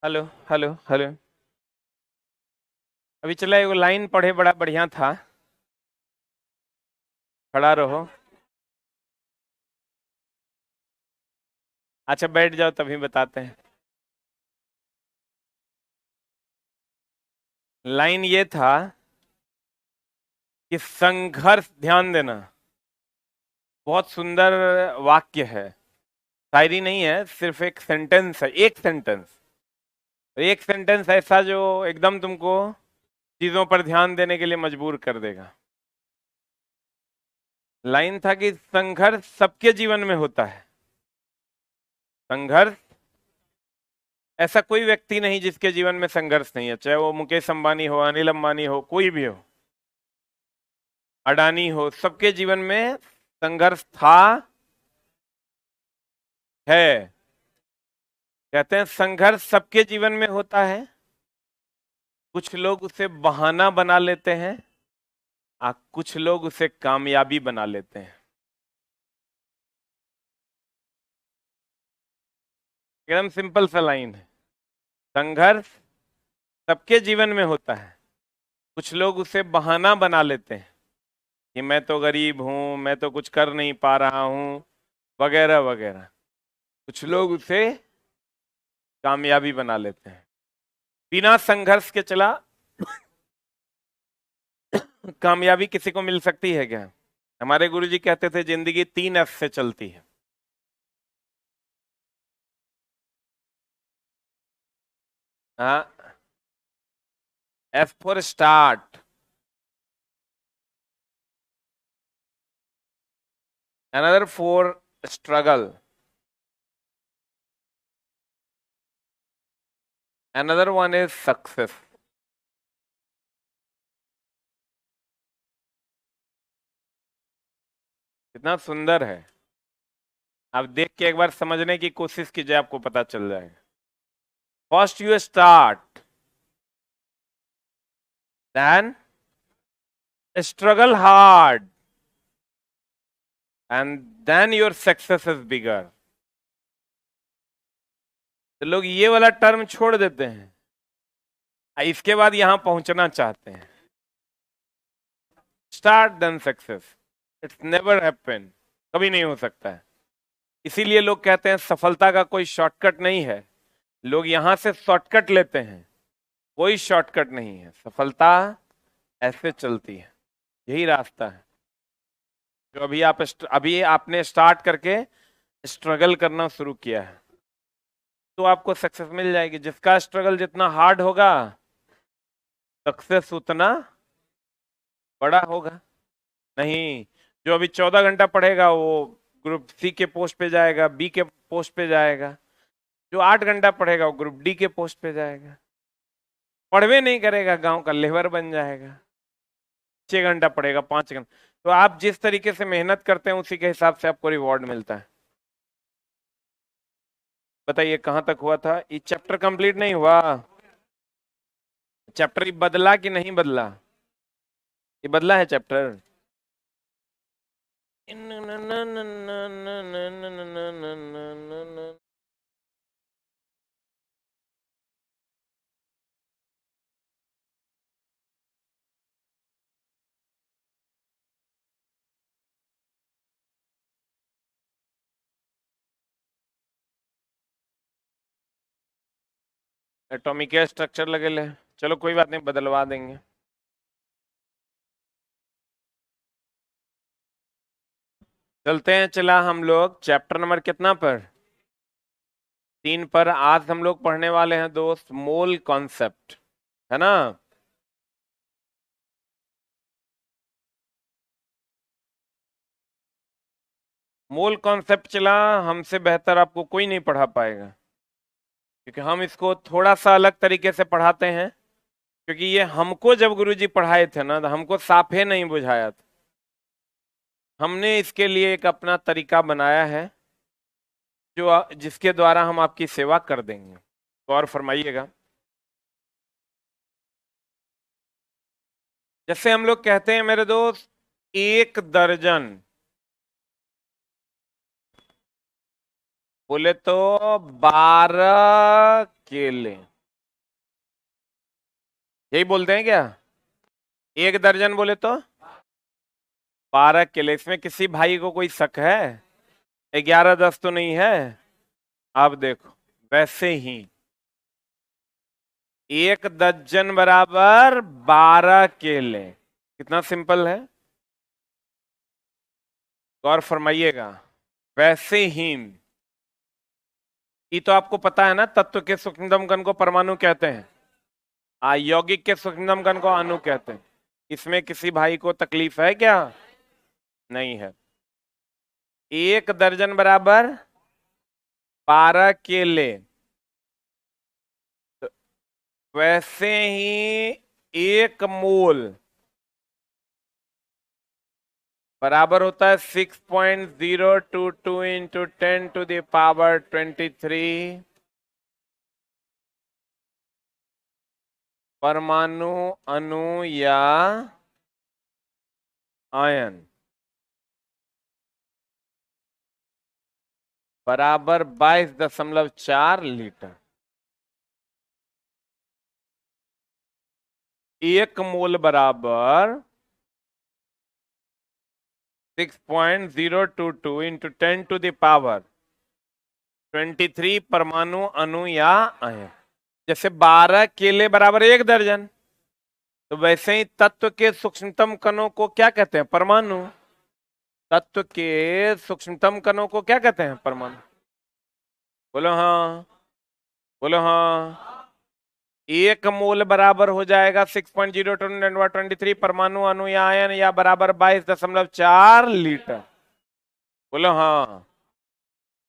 Hello hello hello. अभी चला एगो लाइन पढ़े, बड़ा बढ़िया था। खड़ा रहो। अच्छा बैठ जाओ तभी बताते हैं। लाइन ये था कि संघर्ष, ध्यान देना, बहुत सुंदर वाक्य है। शायरी नहीं है, सिर्फ एक सेंटेंस है, एक सेंटेंस। एक सेंटेंस ऐसा जो एकदम तुमको चीजों पर ध्यान देने के लिए मजबूर कर देगा। लाइन था कि संघर्ष सबके जीवन में होता है। संघर्ष, ऐसा कोई व्यक्ति नहीं जिसके जीवन में संघर्ष नहीं है, चाहे वो मुकेश अंबानी हो, अनिल अंबानी हो, कोई भी हो, अडानी हो, सबके जीवन में संघर्ष था, है। कहते हैं संघर्ष सबके जीवन में होता है। कुछ लोग उसे बहाना बना लेते हैं, कुछ लोग उसे कामयाबी बना लेते हैं। एकदम सिंपल सा लाइन है। संघर्ष सबके जीवन में होता है। कुछ लोग उसे बहाना बना लेते हैं कि मैं तो गरीब हूं, मैं तो कुछ कर नहीं पा रहा हूं, वगैरह वगैरह। कुछ लोग उसे कामयाबी बना लेते हैं। बिना संघर्ष के चला कामयाबी किसी को मिल सकती है क्या? हमारे गुरुजी कहते थे जिंदगी 3 F से चलती है। हाँ, F for start, another for struggle, another one is success. कितना सुंदर है। आप देख के एक बार समझने की कोशिश कीजिए, आपको पता चल जाएगा। First you start, then struggle hard, and then your success is bigger. तो लोग ये वाला टर्म छोड़ देते हैं, इसके बाद यहां पहुंचना चाहते हैं। Start then success, it's never happen, कभी नहीं हो सकता है। इसीलिए लोग कहते हैं सफलता का कोई शॉर्टकट नहीं है। लोग यहां से शॉर्टकट लेते हैं, कोई शॉर्टकट नहीं है। सफलता ऐसे चलती है, यही रास्ता है। जो अभी आपने स्टार्ट करके स्ट्रगल करना शुरू किया है, तो आपको सक्सेस मिल जाएगी। जिसका स्ट्रगल जितना हार्ड होगा, सक्सेस उतना बड़ा होगा। नहीं, जो अभी 14 घंटा पढ़ेगा वो ग्रुप सी के पोस्ट पे जाएगा, बी के पोस्ट पे जाएगा। जो 8 घंटा पढ़ेगा वो ग्रुप डी के पोस्ट पे जाएगा। पढ़वे नहीं करेगा, गांव का लेबर बन जाएगा। 6 घंटा पढ़ेगा, 5 घंटा। तो आप जिस तरीके से मेहनत करते हैं उसी के हिसाब से आपको रिवॉर्ड मिलता है। बताइए कहां तक हुआ था? ये चैप्टर कंप्लीट नहीं हुआ। चैप्टर बदला कि नहीं बदला? ये बदला है चैप्टर। एटॉमिक स्ट्रक्चर लगे ले, चलो कोई बात नहीं, बदलवा देंगे। चलते हैं, चला हम लोग चैप्टर नंबर कितना पर? 3 पर। आज हम लोग पढ़ने वाले हैं दोस्त मोल कॉन्सेप्ट, है ना? मोल कॉन्सेप्ट चला, हमसे बेहतर आपको कोई नहीं पढ़ा पाएगा, क्योंकि हम इसको थोड़ा सा अलग तरीके से पढ़ाते हैं। क्योंकि ये हमको जब गुरुजी पढ़ाए थे ना, तो हमको साफे नहीं बुझाया था। हमने इसके लिए एक अपना तरीका बनाया है, जिसके द्वारा हम आपकी सेवा कर देंगे। तो और फरमाइएगा। जैसे हम लोग कहते हैं मेरे दोस्त, 1 दर्जन, बोले तो 12 केले। यही बोलते हैं क्या? एक दर्जन बोले तो 12 केले। इसमें किसी भाई को कोई शक है? 11 10 तो नहीं है। अब देखो, वैसे ही एक दर्जन बराबर 12 केले। कितना सिंपल है, गौर फरमाइएगा। वैसे ही ये तो आपको पता है ना, तत्व के सूक्ष्मतम कण को परमाणु कहते हैं, यौगिक के सूक्ष्मतम कण को अणु कहते हैं। इसमें किसी भाई को तकलीफ है क्या? नहीं है। एक दर्जन बराबर 12 केले। तो वैसे ही एक मोल बराबर होता है 6.022 इंटू 10⁻23 परमाणु, अणु या आयन, बराबर 22.4 लीटर। एक मोल बराबर 6.022 इंटू 10⁻23 परमाणु, अणु या आयन। जैसे 12 केले बराबर एक दर्जन, तो वैसे ही तत्व के सूक्ष्मतम कणों को क्या कहते हैं? परमाणु। तत्व के सूक्ष्मतम कणों को क्या कहते हैं? परमाणु। बोलो हाँ, बोलो हाँ। एक मोल बराबर हो जाएगा 6.023 परमाणु, अणु या आयन, या बराबर 22.4 लीटर। बोलो हाँ।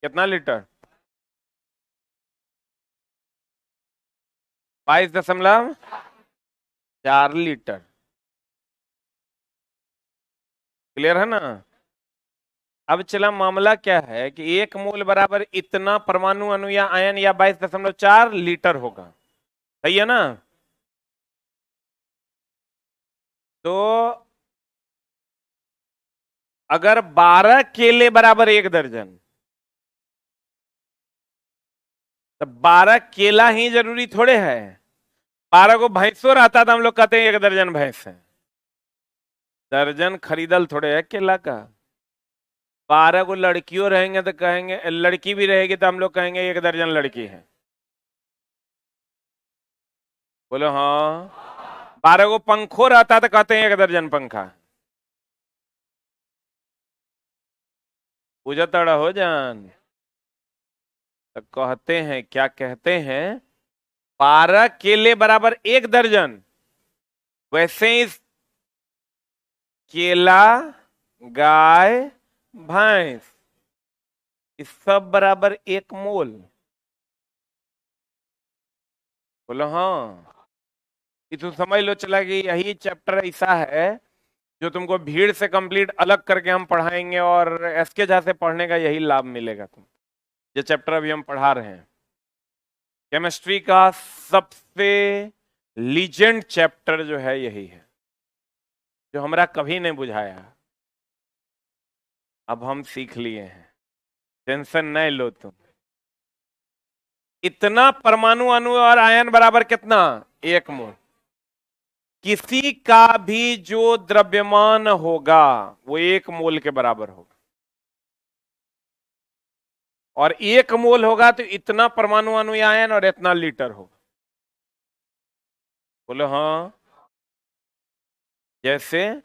कितना लीटर? 22.4 लीटर। क्लियर है ना? अब चला, मामला क्या है कि एक मोल बराबर इतना परमाणु, अणु या आयन, या 22.4 लीटर होगा। सही है ना? तो अगर 12 केले बराबर एक दर्जन, तो 12 केला ही जरूरी थोड़े है। 12 को भैंसों रहता था, हम लोग कहते हैं एक दर्जन भैंस है। दर्जन खरीदल थोड़े है केला का। 12 को लड़कियों रहेंगे तो कहेंगे, लड़की भी रहेगी तो हम लोग कहेंगे एक दर्जन लड़की है। बोलो हाँ। 12 को पंखों रहता तो कहते हैं एक दर्जन पंखा। पूजा तड़ा हो जान। तो कहते हैं, क्या कहते हैं? 12 केले बराबर एक दर्जन। वैसे ही केला, गाय, भैंस, इस सब बराबर एक मोल। बोलो हाँ। ये तो समझ लो चला कि यही चैप्टर ऐसा है जो तुमको भीड़ से कंप्लीट अलग करके हम पढ़ाएंगे, और एसके झा से पढ़ने का यही लाभ मिलेगा तुम। ये चैप्टर अभी हम पढ़ा रहे हैं, केमिस्ट्री का सबसे लीजेंड चैप्टर जो है यही है, जो हमरा कभी नहीं बुझाया, अब हम सीख लिए हैं। टेंशन नहीं लो तुम। इतना परमाणु, अणु और आयन बराबर कितना? एक मोल। किसी का भी जो द्रव्यमान होगा वो एक मोल के बराबर होगा, और एक मोल होगा तो इतना परमाणु, अणु या आयन, और इतना लीटर होगा। बोलो हाँ। जैसे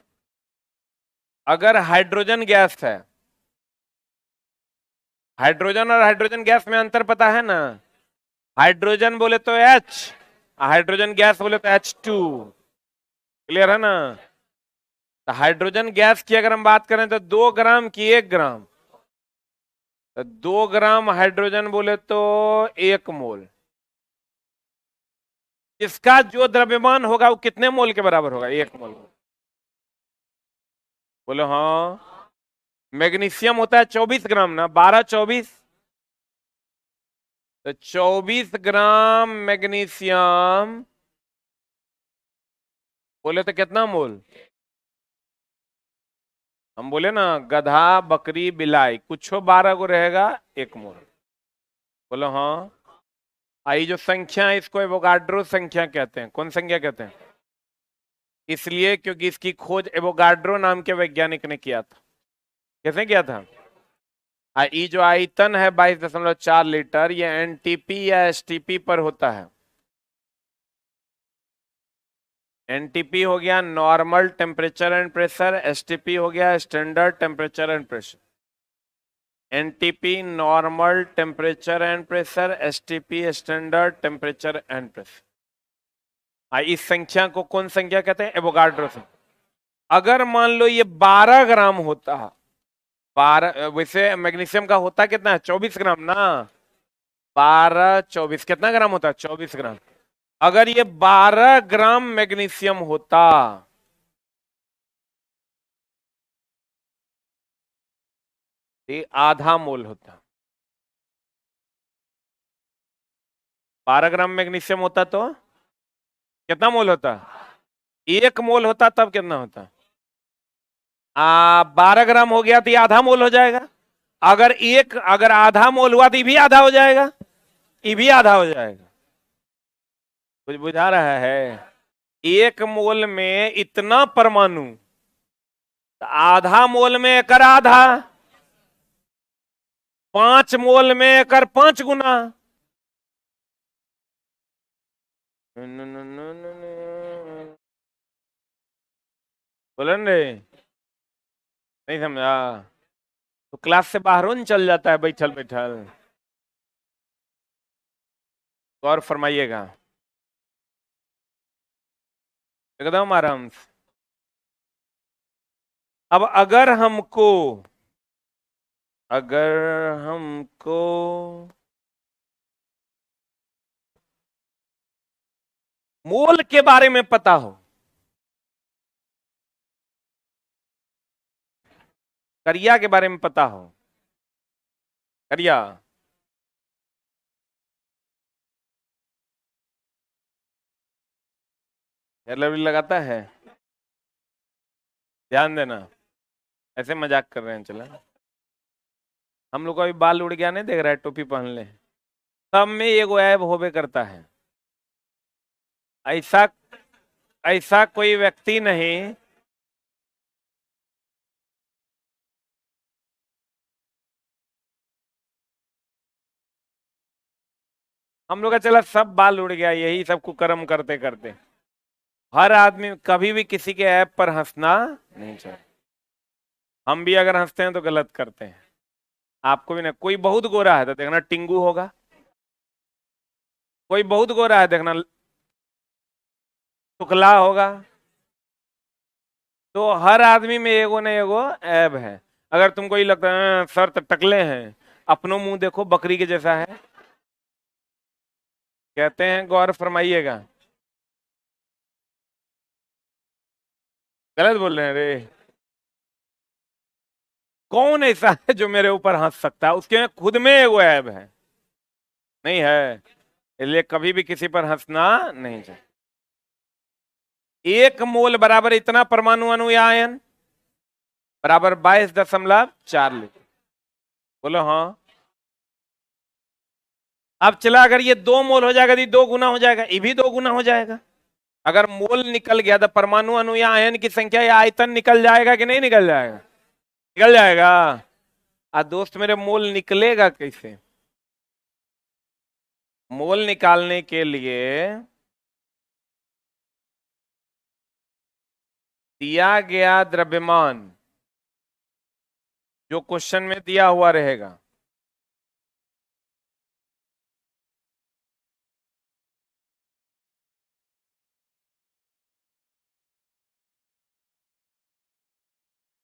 अगर हाइड्रोजन गैस है, हाइड्रोजन और हाइड्रोजन गैस में अंतर पता है ना? हाइड्रोजन बोले तो H, हाइड्रोजन गैस बोले तो H2। क्लियर है ना? तो हाइड्रोजन गैस की अगर हम बात करें तो 2 ग्राम की 1 ग्राम, तो 2 ग्राम हाइड्रोजन बोले तो 1 मोल। इसका जो द्रव्यमान होगा वो कितने मोल के बराबर होगा? 1 मोल। बोलो हाँ। मैग्नीशियम होता है 24 ग्राम ना, 12 24, तो 24 ग्राम मैग्नीशियम बोले तो कितना मोल? हम बोले ना, गधा, बकरी, बिलाई, कुछ 12 को रहेगा 1 मोल। बोलो हाँ। आई जो संख्या है इसको एवोगाड्रो संख्या कहते हैं। कौन संख्या कहते हैं? इसलिए क्योंकि इसकी खोज एवोगाड्रो नाम के वैज्ञानिक ने किया था। कैसे किया था? ई जो आयतन है 22.4 लीटर, ये एनटीपी या एसटीपी पर होता है। एनटीपी हो गया normal temperature and pressure, STP हो गया standard temperature and pressure. NTP normal temperature and pressure, STP standard temperature and pressure. इस संख्या को कौन संख्या कहते हैं? एवोगाड्रो संख्या। अगर मान लो ये 12 ग्राम होता है, 12, वैसे मैग्नीशियम का होता कितना है? 24 ग्राम ना। 12 24 कितना ग्राम होता है? 24 ग्राम। अगर ये 12 ग्राम मैग्नीशियम होता ये आधा मोल होता। 12 ग्राम मैग्नीशियम होता तो कितना मोल होता? 1 मोल होता तब कितना होता? 12 ग्राम हो गया तो ये आधा मोल हो जाएगा। अगर आधा मोल हुआ तो ये भी आधा हो जाएगा, ये भी आधा हो जाएगा। कुछ बुझा रहा है? 1 मोल में इतना परमाणु, तो आधा मोल में एकर आधा, 5 मोल में एकर 5 गुना। बोलन रे, नहीं समझा तो क्लास से बाहरों नहीं चल जाता है बैठल बैठल। गौर फरमाइएगा एकदम आराम से। अब अगर हमको मोल के बारे में पता हो, करिया के बारे में पता हो, करिया लवली लगाता है, ध्यान देना। ऐसे मजाक कर रहे हैं चला। हम लोग को अभी बाल उड़ गया नहीं देख रहा है, टोपी पहन ले। सब में एगो ऐब होबे करता है। ऐसा ऐसा कोई व्यक्ति नहीं हम लोग का चला सब बाल उड़ गया यही सब कुकर्म करते करते। हर आदमी कभी भी किसी के ऐप पर हंसना नहीं चाहिए। हम भी अगर हंसते हैं तो गलत करते हैं। आपको भी ना, कोई बहुत गोरा है तो देखना टिंगू होगा, कोई बहुत गोरा है देखना टुकला होगा। तो हर आदमी में एगो न एगो ऐब है। अगर तुमको ये लगता है सर तो टकले हैं, अपनो मुंह देखो बकरी के जैसा है। कहते हैं गौर फरमाइएगा। गलत बोल रहे हैं रे? कौन ऐसा है जो मेरे ऊपर हंस सकता है? उसके खुद में एगो ऐब है, नहीं है? इसलिए कभी भी किसी पर हंसना नहीं चाहिए। 1 मोल बराबर इतना परमाणु अणु या आयन बराबर 22.4 लीटर। बोलो हाँ। अब चला अगर ये 2 मोल हो जाएगा तो 2 गुना हो जाएगा, ये भी 2 गुना हो जाएगा। अगर मोल निकल गया तो परमाणु अणु या आयन की संख्या या आयतन निकल जाएगा कि नहीं निकल जाएगा? निकल जाएगा। दोस्त मेरे मोल निकलेगा कैसे? मोल निकालने के लिए दिया गया द्रव्यमान जो क्वेश्चन में दिया हुआ रहेगा,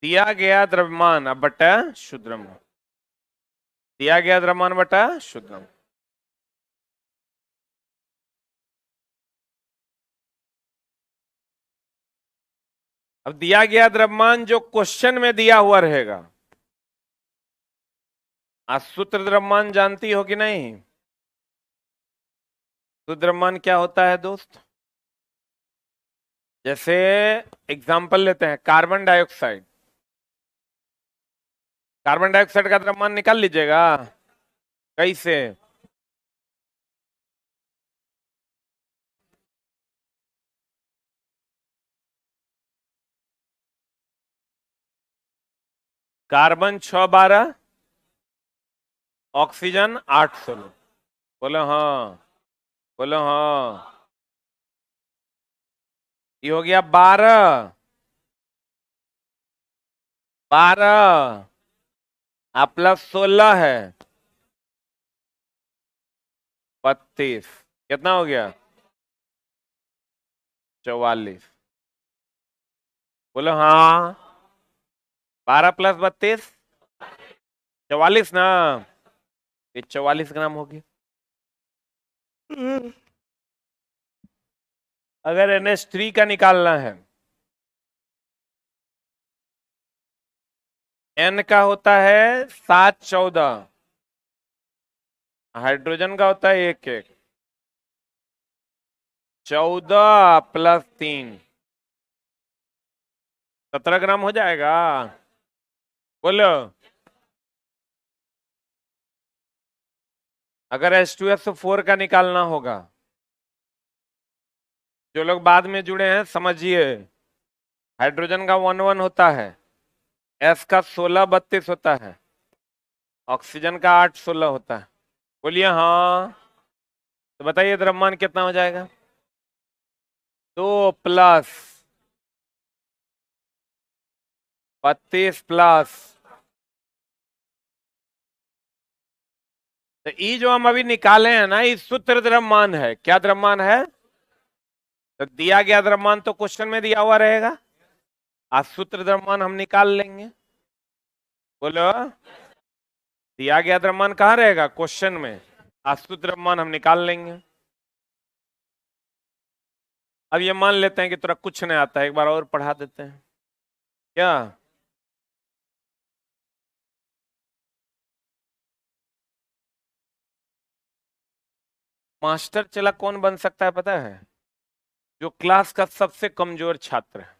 दिया गया द्रव्यमान अब बटा शुद्ध द्रव्यमान, दिया गया द्रव्यमान बटा शुद्ध द्रव्यमान। अब दिया गया द्रव्यमान जो क्वेश्चन में दिया हुआ रहेगा, आज सूत्र द्रव्यमान जानती हो कि नहीं? सूत्र द्रव्यमान क्या होता है दोस्त? जैसे एग्जांपल लेते हैं कार्बन डाइऑक्साइड। कार्बन डाइऑक्साइड का द्रव्यमान निकाल लीजिएगा। कैसे? Carbon 612, oxygen 816। बोलो हाँ, बोलो हाँ। ये हो गया 12, 12 आप प्लस 16 है 32। कितना हो गया? 44। बोलो हाँ। 12 प्लस 32 44 ना। ये 44 ग्राम हो गया। अगर NH3 का निकालना है, N का होता है 7 14, हाइड्रोजन का होता है 1 1। 14 प्लस 3 17 ग्राम हो जाएगा। बोलो। अगर H2SO4 का निकालना होगा, जो लोग बाद में जुड़े हैं समझिए, हाइड्रोजन का 1 1 होता है, S का 16 32 होता है, ऑक्सीजन का 8 16 होता है। बोलिए हाँ। तो बताइए द्रव्यमान कितना हो जाएगा? 2 प्लस 32 प्लस, तो ई जो हम अभी निकाले हैं ना, इस सूत्र द्रव्यमान है। क्या द्रव्यमान है? तो दिया गया द्रव्यमान तो क्वेश्चन में दिया हुआ रहेगा, आज सूत्र द्रव्यमान हम निकाल लेंगे। बोलो। दिया गया द्रव्यमान कहाँ रहेगा? क्वेश्चन में। आज सूत्र द्रव्यमान हम निकाल लेंगे। अब ये मान लेते हैं कि तुरा कुछ नहीं आता है, एक बार और पढ़ा देते हैं क्या? मास्टर चला कौन बन सकता है पता है? जो क्लास का सबसे कमजोर छात्र है।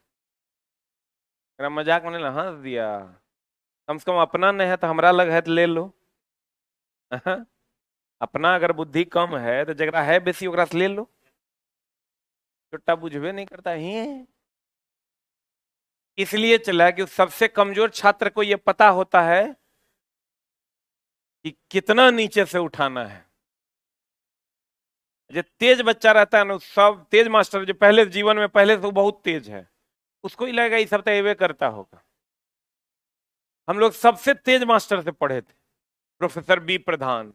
मेरा मजाक मैंने हंस दिया। कम से कम अपना नहीं है तो हमरा लग है तो ले लो। अपना अगर बुद्धि कम है तो जगह है बेसी ओकरा से ले लो। छोटा बुझबे नहीं करता ही है। इसलिए चला कि उस सबसे कमजोर छात्र को यह पता होता है कि कितना नीचे से उठाना है। जो तेज बच्चा रहता है ना, सब तेज मास्टर जो पहले जीवन में पहले से वो बहुत तेज है, उसको ही लगेगा ये सब तो एवे करता होगा। हम लोग सबसे तेज मास्टर से पढ़े थे, प्रोफेसर बी प्रधान।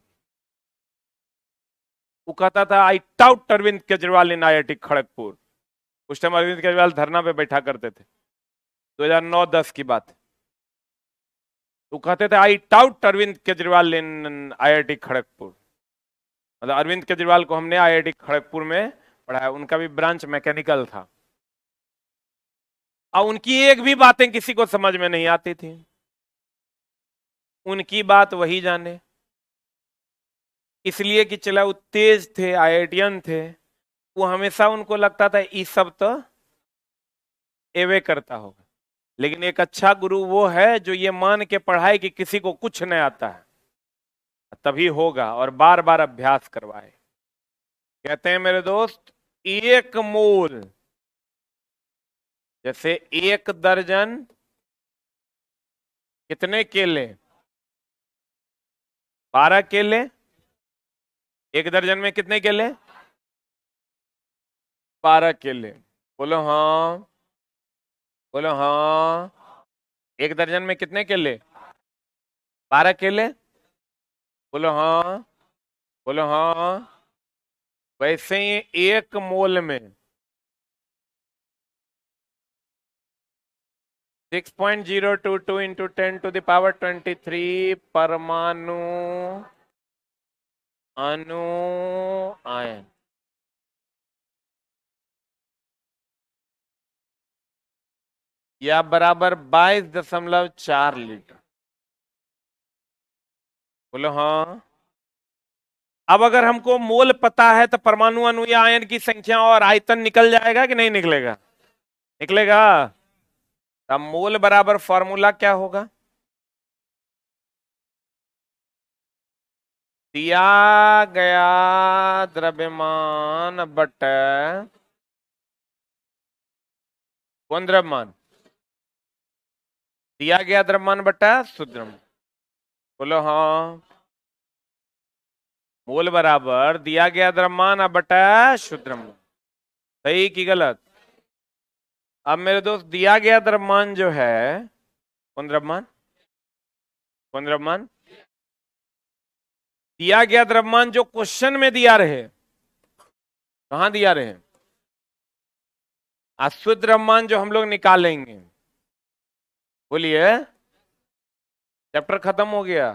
वो कहता था आई टाउट अरविंद केजरीवाल इन IIT खड़गपुर। उस टाइम अरविंद केजरीवाल धरना पे बैठा करते थे, 2009-10 की बात। वो कहते थे आई टाउट अरविंद केजरीवाल इन IIT खड़गपुर। मतलब अरविंद केजरीवाल को हमने IIT खड़गपुर में पढ़ाया, उनका भी ब्रांच मैकेनिकल था। और उनकी एक भी बातें किसी को समझ में नहीं आती थी, उनकी बात वही जाने। इसलिए कि चला वो तेज थे, IITian थे, वो हमेशा उनको लगता था ये सब तो एवे करता होगा। लेकिन एक अच्छा गुरु वो है जो ये मान के पढ़ाए कि किसी को कुछ नहीं आता है, तभी होगा, और बार बार अभ्यास करवाए। कहते हैं मेरे दोस्त, एक मोल जैसे 1 दर्जन कितने केले? 12 केले। 1 दर्जन में कितने केले? 12 केले। बोलो हाँ, बोलो हाँ। 1 दर्जन में कितने केले? 12 केले। बोलो हाँ, बोलो हाँ। वैसे ही 1 मोल में 6.022 इंटू 10⁻23 परमाणु अणु आयन। या बराबर 22.4 लीटर। बोलो हाँ। अब अगर हमको मोल पता है तो परमाणु अणु या आयन की संख्या और आयतन निकल जाएगा कि नहीं निकलेगा? निकलेगा। तब मोल बराबर फॉर्मूला क्या होगा? दिया गया द्रव्यमान बट कौन द्रव्यमान? दिया गया द्रव्यमान बटा शुद्ध द्रव्यमान। बोलो हाँ। मोल बराबर दिया गया द्रव्यमान बटा शुद्ध द्रव्यमान। सही कि गलत? अब मेरे दोस्त दिया गया द्रव्यमान जो है, कौन द्रव्यमान, कौन द्रव्यमान? दिया गया द्रव्यमान जो क्वेश्चन में दिया रहे, कहां दिया रहे? अशुद्ध द्रव्यमान जो हम लोग निकालेंगे। बोलिए, चैप्टर खत्म हो गया,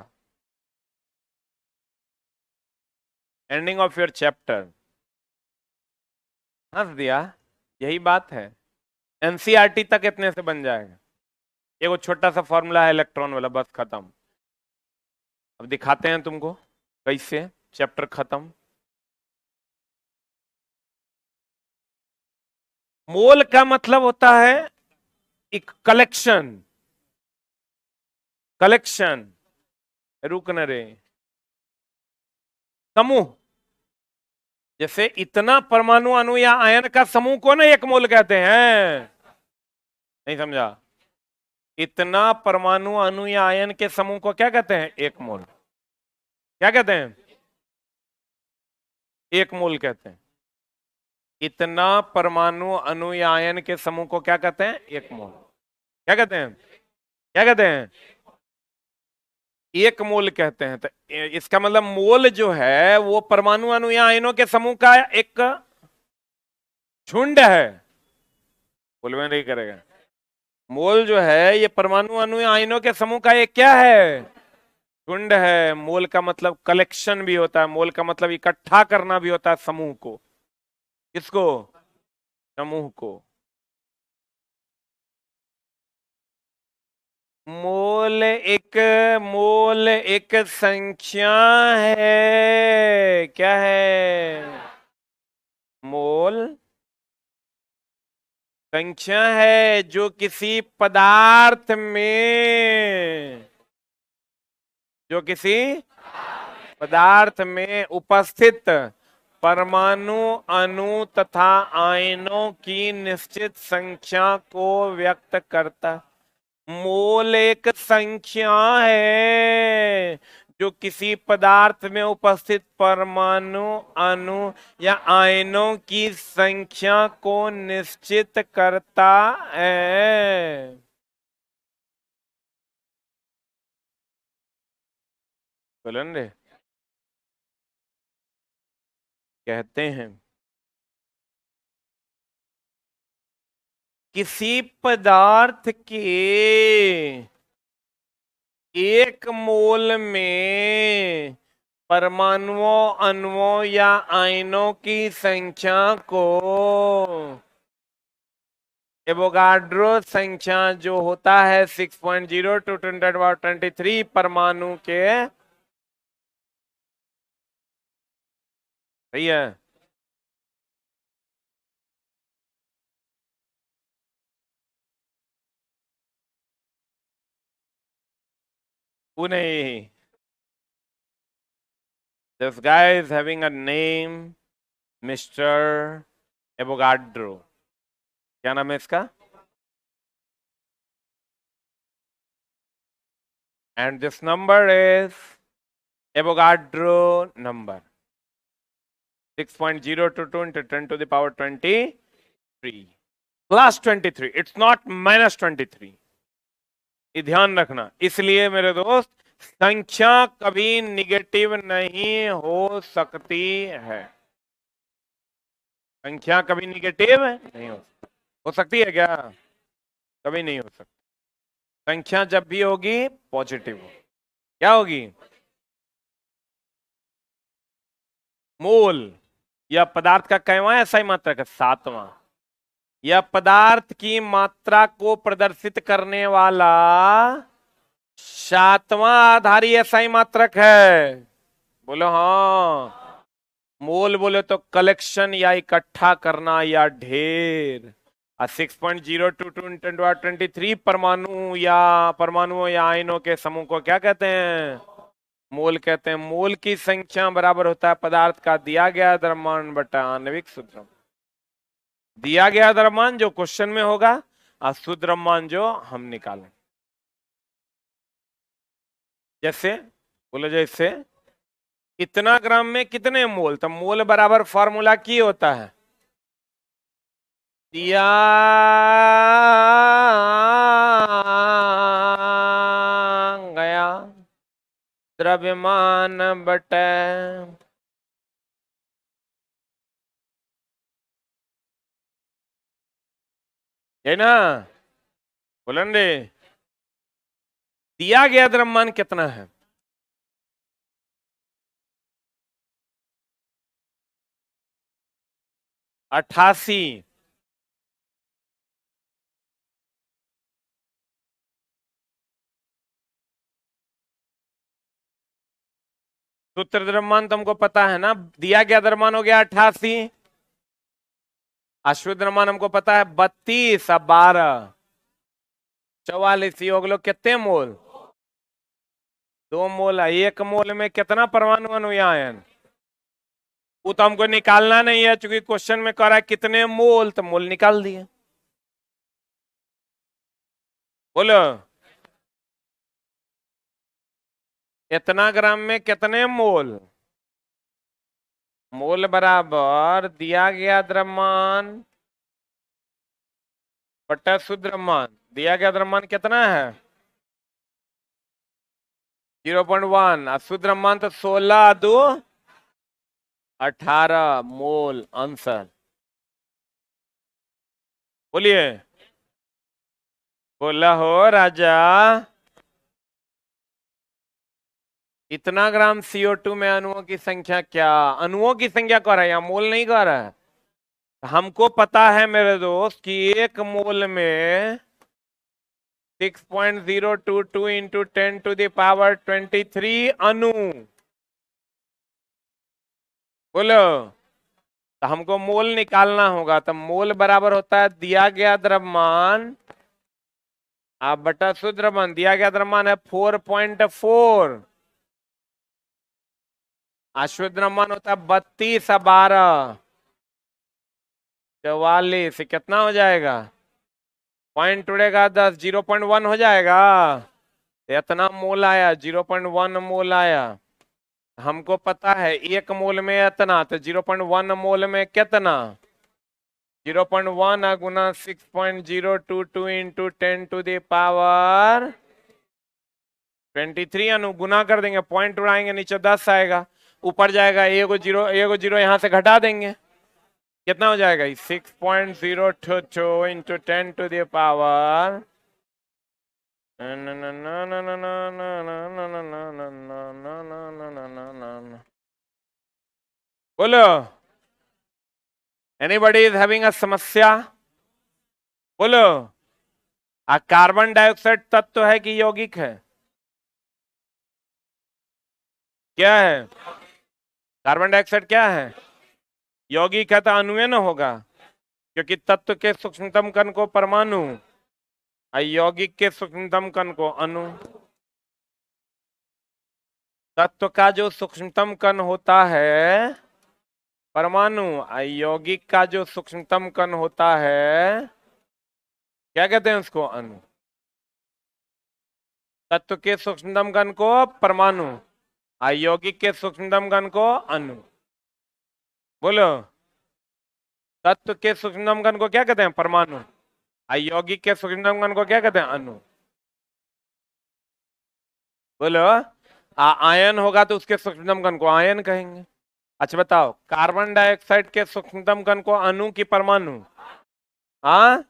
एंडिंग ऑफ योर चैप्टर। हंस दिया, यही बात है। एनसीईआरटी तक इतने से बन जाएगा। ये वो छोटा सा फॉर्मूला है इलेक्ट्रॉन वाला, बस खत्म। अब दिखाते हैं तुमको कैसे, चैप्टर खत्म। मोल का मतलब होता है एक कलेक्शन, कलेक्शन, रुक न रे, समूह। जैसे इतना परमाणु अणु या आयन का समूह को ना एक मोल कहते हैं। नहीं समझा? इतना परमाणु अणु या आयन के समूह को क्या कहते हैं? एक मोल। क्या कहते हैं? एक मोल कहते हैं। इतना परमाणु अणु या आयन के समूह को क्या कहते हैं? एक मोल। क्या कहते हैं? क्या कहते हैं? एक मोल कहते हैं। तो इसका मतलब मोल जो है वो परमाणु अणु या आयनों के समूह का एक झुंड है। बोलवे नहीं करेगा। मोल जो है ये परमाणु अणु या आयनों के समूह का एक क्या है? झुंड है। मोल का मतलब कलेक्शन भी होता है, मोल का मतलब इकट्ठा करना भी होता है समूह को। किसको? समूह को। मोल एक संख्या है। क्या है? मोल संख्या है जो किसी पदार्थ में, जो किसी पदार्थ में उपस्थित परमाणु अणु तथा आयनों की निश्चित संख्या को व्यक्त करता। मोल एक संख्या है जो किसी पदार्थ में उपस्थित परमाणु अणु या आयनों की संख्या को निश्चित करता है। बोलन रे, कहते हैं किसी पदार्थ के एक मोल में परमाणुओं अणुओं या आयनों की संख्या को एवोगाड्रो संख्या जो होता है 6.0 टू 1023 परमाणु के, सही है? वो नहीं, this guy is having a name Mr. Avogadro. क्या नाम है इसका? And this number is Avogadro number 6.0 to 10 to the power 23 plus 23. It's not minus 23. ये ध्यान रखना। इसलिए मेरे दोस्त, संख्या कभी निगेटिव नहीं हो सकती है। संख्या कभी निगेटिव नहीं हो सकती है क्या? कभी नहीं हो सकती। संख्या जब भी होगी पॉजिटिव होगी। क्या होगी? मोल यह पदार्थ का कैवां ऐसा ही मात्रक है? सातवां। यह पदार्थ की मात्रा को प्रदर्शित करने वाला सातवां आधारी एसआई मात्रक है। बोलो हाँ। मोल बोले तो कलेक्शन या इकट्ठा करना या ढेर। 6.0 टू 1023 परमाणु या परमाणुओं या आयनों के समूह को क्या कहते हैं? मोल कहते हैं। मोल की संख्या बराबर होता है पदार्थ का दिया गया द्रव्यमान बटा आणविक सूत्र। दिया गया द्रव्यमान जो क्वेश्चन में होगा और शुद्ध द्रव्यमान जो हम निकालें। जैसे बोलो, जैसे इतना ग्राम में कितने मोल, तो मोल बराबर फॉर्मूला की होता है, दिया गया द्रव्यमान बटे, है ना, बोलन रे, दिया गया द्रव्यमान कितना है, 88। सूत्र द्रव्यमान तुमको पता है ना, दिया गया द्रव्यमान हो गया 88, अश्वुत द्रव्यमान हमको पता है 32 और 12 44, योग लो कितने मोल, 2 मोल है। 1 मोल में कितना परमाणु अणु या आयन, वो तो हमको निकालना नहीं है, चूंकि क्वेश्चन में कह रहा है कितने मोल, तो मोल निकाल दिए। बोलो, इतना ग्राम में कितने मोल, मोल बराबर दिया गया द्रव्यमान बटा शुद्ध द्रव्यमान। दिया गया द्रव्यमान कितना है 0.1, शुद्ध द्रव्यमान तो 16 2 18 मोल आंसर। बोलिए, बोला हो राजा। इतना ग्राम CO2 में अणुओं की संख्या, क्या अणुओं की संख्या कह रहा है, या मोल नहीं कह रहा है। हमको पता है मेरे दोस्त कि 1 मोल में 6.022 इंटू 10⁻23 अणु। बोलो, तो हमको मोल निकालना होगा, तो मोल बराबर होता है दिया गया द्रव्यमान आप बटा शुद्ध द्रव्यमान। दिया गया द्रव्यमान है 4.4, अशुद्ध द्रव्यमान होता है 32 और 12 44, कितना हो जाएगा, पॉइंट उड़ेगा 10, 0.1 हो जाएगा। इतना मोल आया, 0.1 मोल आया। हमको पता है 1 मोल में इतना, तो 0.1 मोल में कितना, 0.1 गुना 6.022 इंटू 10⁻23 अनु गुना कर देंगे, पॉइंट उड़ाएंगे, नीचे 10 आएगा, ऊपर जाएगा एगो जीरो यहां से घटा देंगे, कितना हो जाएगा 6.022 इंटू 10⁻। बोलो, एनीबॉडी इज हैविंग अ समस्या। बोलो, कार्बन डाइऑक्साइड तत्व है कि यौगिक है, क्या है, कार्बन डाइऑक्साइड क्या है, यौगिक है, तो अणु न होगा, क्योंकि तत्व के सूक्ष्मतम कण को परमाणु, यौगिक के सूक्ष्मतम कण को अणु। तत्व का जो सूक्ष्मतम कण होता है परमाणु, यौगिक का जो सूक्ष्मतम कण होता है क्या कहते हैं उसको, अणु। तत्व के सूक्ष्मतम कण को परमाणु, यौगिक के सूक्ष्मतम कण को अणु। बोलो, तत्व के सूक्ष्मतम कण को क्या कहते हैं, परमाणु, यौगिक के सूक्ष्मतम कण को क्या कहते हैं, अणु। बोलो, आयन होगा तो उसके सूक्ष्मतम कण को आयन कहेंगे। अच्छा बताओ, कार्बन डाइऑक्साइड के सूक्ष्मतम कण को अणु की परमाणु, हाँ,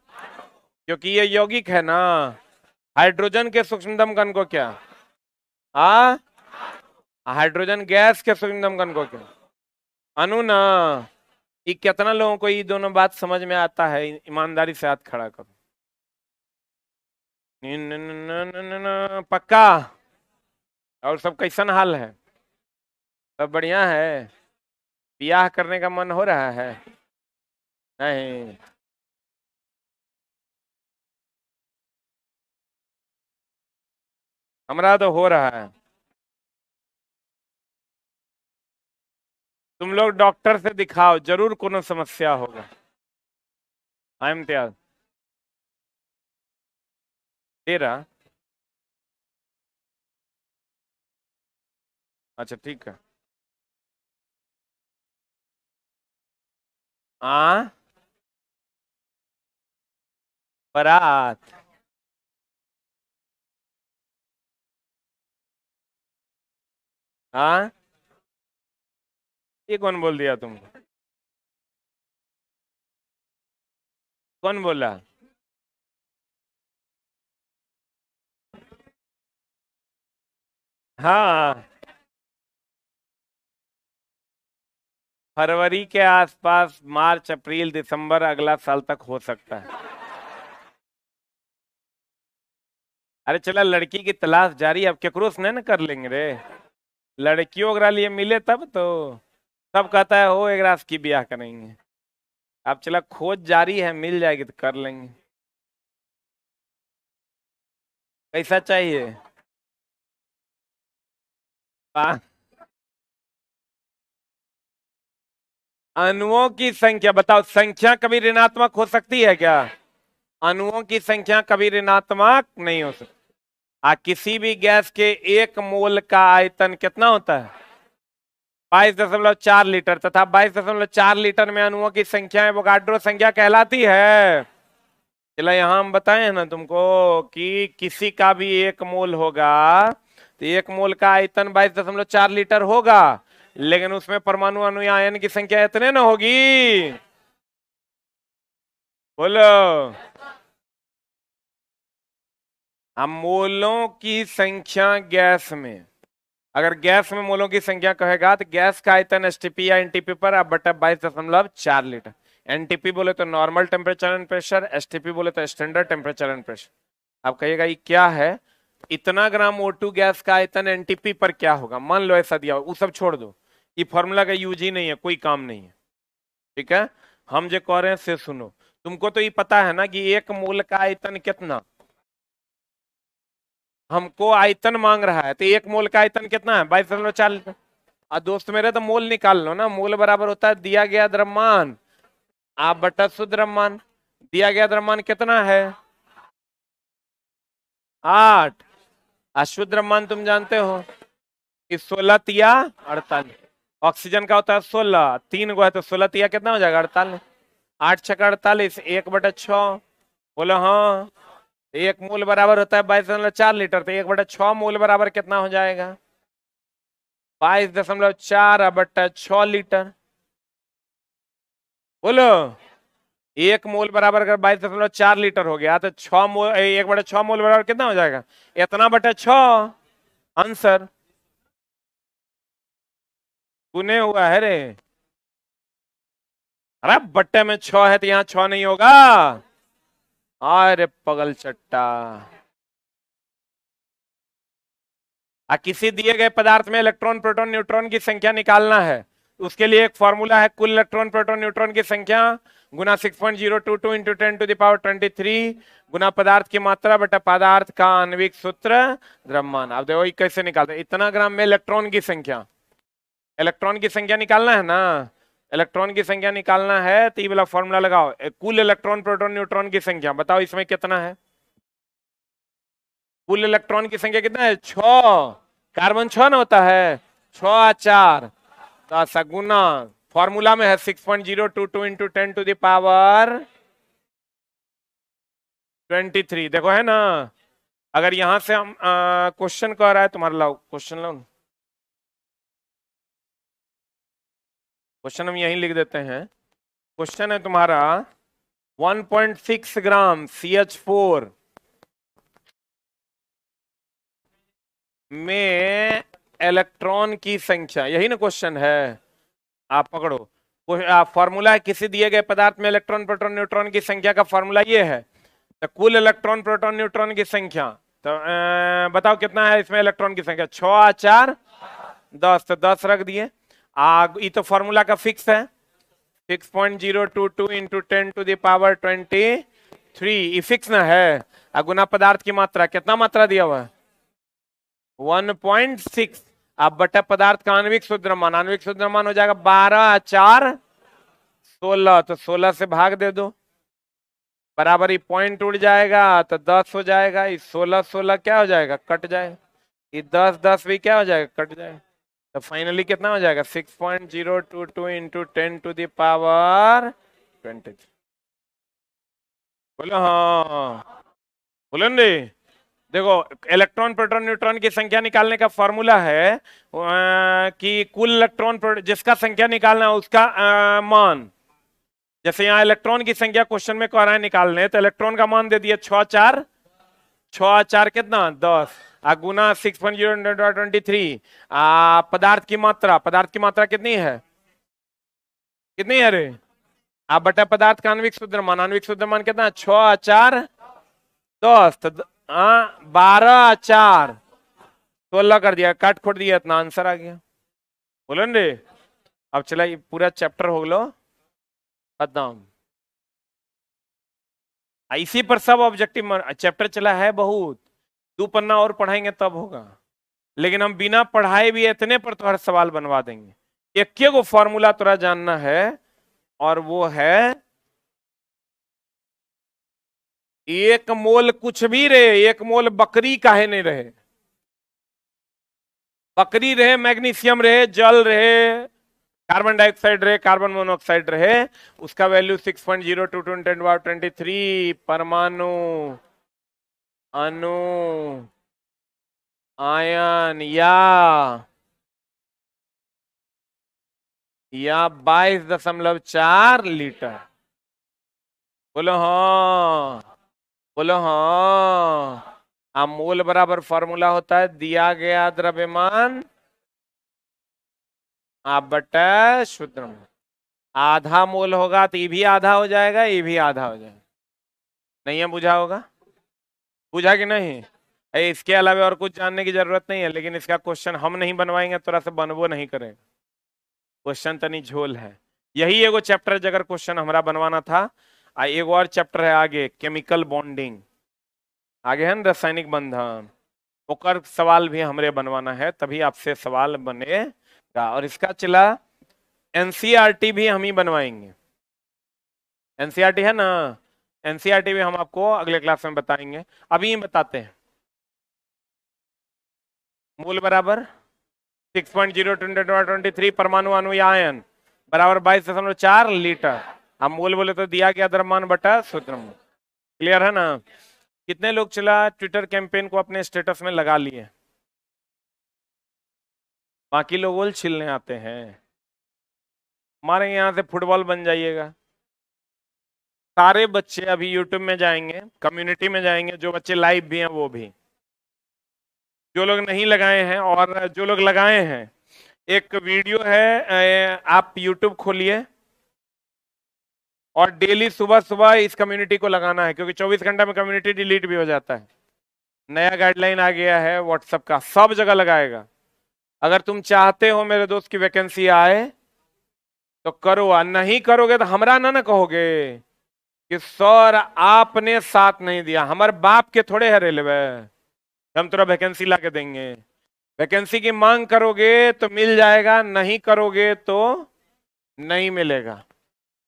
क्योंकि ये यौगिक है ना। हाइड्रोजन के सूक्ष्मतम कण को क्या, हाँ, हाइड्रोजन गैस के सूक्ष्मतम कण को क्या, अणु ना। ये कितना लोगों को ये दोनों बात समझ में आता है, ईमानदारी से हाथ खड़ा करो। पक्का। और सब कैसन हाल है, सब बढ़िया है, ब्याह करने का मन हो रहा है, नहीं, हमारा तो हो रहा है। तुम लोग डॉक्टर से दिखाओ, जरूर कोनो समस्या होगा। हाँ इम्तियाज, तेरा अच्छा ठीक है। आ बारात। हाँ, ये कौन बोल दिया तुम? कौन बोला? हाँ, फरवरी के आसपास, मार्च अप्रैल दिसंबर अगला साल तक हो सकता है। अरे चला, लड़की की तलाश जारी, अब केकरो से नहीं ना कर लेंगे रे। लड़कियों एकरा लिए मिले तब तो। सब कहता है हो एकरा से की ब्याह करेंगे। अब चला, खोज जारी है, मिल जाएगी तो कर लेंगे। कैसा चाहिए? आ, अणुओं की संख्या बताओ, संख्या कभी ऋणात्मक हो सकती है क्या? अणुओं की संख्या कभी ऋणात्मक नहीं हो सकती। किसी भी गैस के एक मोल का आयतन कितना होता है? 22.4 लीटर, तथा 22.4 लीटर में अणुओं की संख्या एवोगाड्रो संख्या कहलाती है। चला, यहां हम बताए ना तुमको कि किसी का भी एक मोल होगा तो एक मोल का आयतन 22.4 लीटर होगा, लेकिन उसमें परमाणु अणु या आयन की संख्या इतने ना होगी। बोलो। हम मोलों की संख्या गैस में, अगर गैस में मोलों की संख्या कहेगा तो गैस का आयतन एसटीपी या एनटीपी पर अब बटा 22.4 लीटर। एनटीपी बोले तो normal temperature and pressure, STP बोले तो स्टैंडर्ड टेम्परेचर एंड प्रेशर। अब कहिएगा ये क्या है? इतना ग्राम O2 गैस का आयतन एनटीपी पर क्या होगा, मान लो ऐसा दिया हो, वो सब छोड़ दो, ये फॉर्मूला का यूज ही नहीं है, कोई काम नहीं है। ठीक है, हम जो कह रहे हैं से सुनो। तुमको तो ये पता है ना कि एक मोल का आयतन कितना, हमको आयतन मांग रहा है, तो एक मोल का आयतन कितना है? 22.4 लीटर। दोस्त मेरे, तो मोल निकाल लो ना। मोल बराबर होता है दिया गया द्रव्यमान आप बटा शुद्ध द्रव्यमान। दिया गया द्रव्यमान कितना है? 8। अशुद्ध द्रव्यमान तुम जानते हो कि 16 तिया 48। ऑक्सीजन का होता है 16, 3 गो है तो 16 तिया कितना हो जाएगा? 48। 8 छका 48, 1/6। बोलो हाँ। एक मोल बराबर होता है 22.4 लीटर, तो 1/6 मोल बराबर कितना हो जाएगा? 22.4/6 लीटर। बोलो। एक मोल बराबर अगर 22.4 लीटर हो गया तो 6 मोल, 1/6 मोल बराबर कितना हो जाएगा? इतना बटा 6। आंसर गुने हुआ है रे। अरे बट्टे में 6 है तो यहाँ 6 नहीं होगा। अरे पगल चट्टा। किसी दिए गए पदार्थ में इलेक्ट्रॉन प्रोटॉन न्यूट्रॉन की संख्या निकालना है। उसके लिए एक फॉर्मूला है, कुल इलेक्ट्रॉन प्रोटॉन न्यूट्रॉन की संख्या गुना 6.022 इंटू 10⁻23 गुना पदार्थ की मात्रा बटा पदार्थ का आणविक सूत्र द्रव्यमान। अब देखो कैसे निकालते हैं। इतना ग्राम में इलेक्ट्रॉन की संख्या, इलेक्ट्रॉन की संख्या निकालना है ना। इलेक्ट्रॉन की संख्या निकालना है तो ये वाला फॉर्मूला लगाओ, कुल इलेक्ट्रॉन प्रोटॉन न्यूट्रॉन की संख्या बताओ इसमें कितना है। कुल इलेक्ट्रॉन की संख्या कितना है? 6। कार्बन 6 ना होता है, 6 और 4 10 गुना, फॉर्मूला में है 6.022 इंटू 10⁻23। देखो है ना। अगर यहां से हम क्वेश्चन कह रहा है तुम्हारा, लाओ क्वेश्चन, लाओ क्वेश्चन, हम यहीं लिख देते हैं। क्वेश्चन है तुम्हारा 1.6 ग्राम CH4 में इलेक्ट्रॉन की संख्या, यही ना क्वेश्चन है। आप पकड़ो, फॉर्मूला है किसी दिए गए पदार्थ में इलेक्ट्रॉन प्रोटॉन न्यूट्रॉन की संख्या का फॉर्मूला ये है। तो कुल इलेक्ट्रॉन प्रोटॉन न्यूट्रॉन की संख्या, तो बताओ कितना है इसमें इलेक्ट्रॉन की संख्या? 6 और 4 10, तो 10 रख दिए। ये तो फॉर्मूला का फिक्स है, 6.022 इंटू 10⁻23, ये फिक्स ना है। गुना पदार्थ की मात्रा, कितना मात्रा दिया हुआ है? 1.6। अब बटा पदार्थ का आणविक शुद्ध द्रव्यमान, आणविक शुद्ध द्रव्यमान हो जाएगा 12 और 4 16, तो 16 से भाग दे दो, बराबर ही पॉइंट उड़ जाएगा तो 10 हो जाएगा। ये 16 16 क्या हो जाएगा? कट जाएगा। ये 10 10 भी क्या हो जाएगा? कट जाएगा। तो फाइनली कितना हो जाएगा 6.022 इंटू 10⁻23। बोलो हाँ, बोलो ना। देखो, इलेक्ट्रॉन प्रोटॉन न्यूट्रॉन की संख्या निकालने का फॉर्मूला है कि कुल इलेक्ट्रॉन जिसका संख्या निकालना है उसका मान। जैसे यहाँ इलेक्ट्रॉन की संख्या क्वेश्चन में कह रहा है निकालने, तो इलेक्ट्रॉन का मान दे दिया 6 4 कितना 10 गुना 6.023। पदार्थ की मात्रा कितनी है, कितनी है रे? आप बटा पदार्थ का आणविक शुद्रमान कितना है? 6 4 10, तो 12 4 16 कर दिया, काट खोट दिया, इतना आंसर आ गया। बोलो न रे। अब चला ये पूरा चैप्टर हो लो खत्म। इसी पर सब ऑब्जेक्टिव चैप्टर चला है बहुत, 2 पन्ना और पढ़ाएंगे तब होगा, लेकिन हम बिना पढ़ाए भी इतने पर तो हर सवाल बनवा देंगे। एक को फॉर्मूला तोरा जानना है, और वो है 1 मोल कुछ भी रहे, 1 मोल बकरी काहे नहीं रहे, बकरी रहे, मैग्नीशियम रहे, जल रहे, कार्बन डाइऑक्साइड रहे, कार्बन मोनोऑक्साइड रहे, उसका वैल्यू 6.022 परमाणु, अणु, आयन या 22.4 लीटर। बोलो हाँ, बोलो हाँ। मोल बराबर फॉर्मूला होता है दिया गया द्रव्यमान आप बटा शुद्ध। आधा मोल होगा तो ये भी आधा हो जाएगा, ये भी आधा हो जाएगा। नहीं है, बुझा होगा? बुझा कि नहीं? इसके अलावा और कुछ जानने की जरूरत नहीं है, लेकिन इसका क्वेश्चन हम नहीं बनवाएंगे, थोड़ा सा बनवो नहीं करेगा। क्वेश्चन तनी झोल है। यही एगो चैप्टर जगह क्वेश्चन हमारा बनवाना था। एगो और चैप्टर है आगे, केमिकल बॉन्डिंग, आगे है ना रासायनिक बंधन, ओकर सवाल भी हमरे बनवाना है, तभी आपसे सवाल बनेगा। और इसका चला एनसीईआरटी भी हम ही बनवाएंगे। एनसीईआरटी है ना, एनसीईआरटी भी हम आपको अगले क्लास में बताएंगे। अभी बताते हैं। मूल बराबर 6.023 परमाणु अणु या आयन बराबर 22.4 लीटर। हम मूल बोले तो दिया गया द्रव्यमान बटा सूत्रम। क्लियर है ना? कितने लोग चला ट्विटर कैंपेन को अपने स्टेटस में लगा लिए? बाकी लोग ओल छिलने आते हैं। हमारे यहाँ से फुटबॉल बन जाइएगा। सारे बच्चे अभी यूट्यूब में जाएंगे, कम्युनिटी में जाएंगे, जो बच्चे लाइव भी हैं वो भी, जो लोग नहीं लगाए हैं और जो लोग लगाए हैं, एक वीडियो है, आप यूट्यूब खोलिए और डेली सुबह सुबह इस कम्युनिटी को लगाना है, क्योंकि 24 घंटा में कम्युनिटी डिलीट भी हो जाता है। नया गाइडलाइन आ गया है व्हाट्सएप का, सब जगह लगाएगा। अगर तुम चाहते हो मेरे दोस्त की वैकेंसी आए तो करो, और नहीं करोगे तो हमरा ना कहोगे कि सर आपने साथ नहीं दिया। हमारे बाप के थोड़े है रेलवे, हम तुरा वैकेंसी ला के देंगे। वैकेंसी की मांग करोगे तो मिल जाएगा, नहीं करोगे तो नहीं मिलेगा।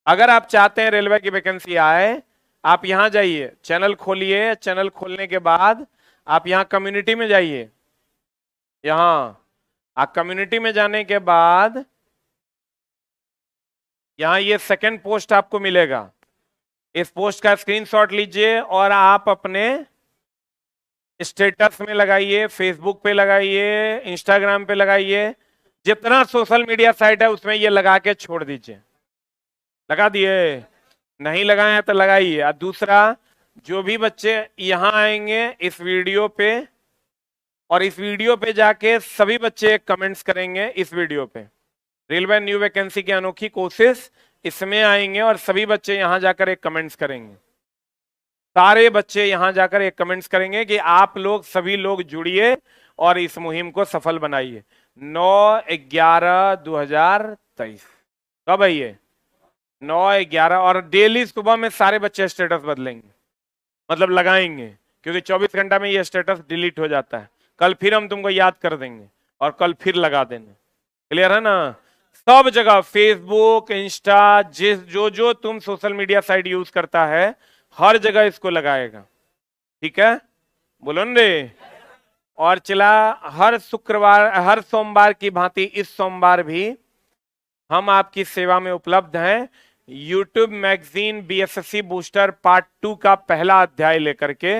अगर आप चाहते हैं रेलवे की वैकेंसी आए, आप यहां जाइए, चैनल खोलिए, चैनल खोलने के बाद आप यहां कम्युनिटी में जाइए। यहां आप कम्युनिटी में जाने के बाद यहां ये सेकंड पोस्ट आपको मिलेगा। इस पोस्ट का स्क्रीनशॉट लीजिए और आप अपने स्टेटस में लगाइए, फेसबुक पे लगाइए, इंस्टाग्राम पे लगाइए, जितना सोशल मीडिया साइट है उसमें ये लगा के छोड़ दीजिए। लगा दिए? नहीं लगाए हैं तो लगाइए। और दूसरा, जो भी बच्चे यहां आएंगे इस वीडियो पे, और इस वीडियो पे जाके सभी बच्चे कमेंट्स करेंगे इस वीडियो पे, रेलवे न्यू वैकेंसी की अनोखी कोशिश, इसमें आएंगे और सभी बच्चे यहां जाकर एक कमेंट्स करेंगे। सारे बच्चे यहां जाकर एक कमेंट्स करेंगे कि आप लोग सभी लोग जुड़िए और इस मुहिम को सफल बनाइए। 9/11/2023 कब है ये? 9/11। और डेली सुबह में सारे बच्चे स्टेटस बदलेंगे, मतलब लगाएंगे, क्योंकि 24 घंटा में ये स्टेटस डिलीट हो जाता है। कल फिर हम तुमको याद कर देंगे और कल फिर लगा देंगे। क्लियर है ना? सब जगह, फेसबुक, इंस्टा, जो तुम सोशल मीडिया साइट यूज करता है, हर जगह इसको लगाएगा। ठीक है? बोलो न रे। और चला हर शुक्रवार, हर सोमवार की भांति इस सोमवार भी हम आपकी सेवा में उपलब्ध हैं। YouTube magazine BSSC booster part 2 का पहला अध्याय लेकर के।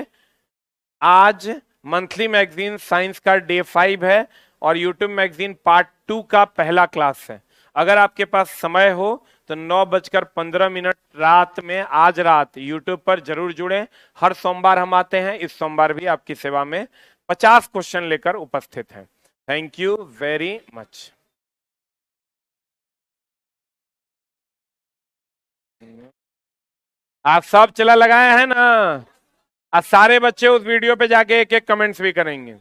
आज मंथली मैगजीन साइंस का डे 5 है और यूट्यूब मैगजीन पार्ट 2 का पहला क्लास है। अगर आपके पास समय हो तो 9:15 रात में, आज रात यूट्यूब पर जरूर जुड़ें। हर सोमवार हम आते हैं, इस सोमवार भी आपकी सेवा में 50 क्वेश्चन लेकर उपस्थित हैं। Thank you very much. आप सब चला लगाए हैं ना? आज सारे बच्चे उस वीडियो पे जाके एक एक कमेंट्स भी करेंगे।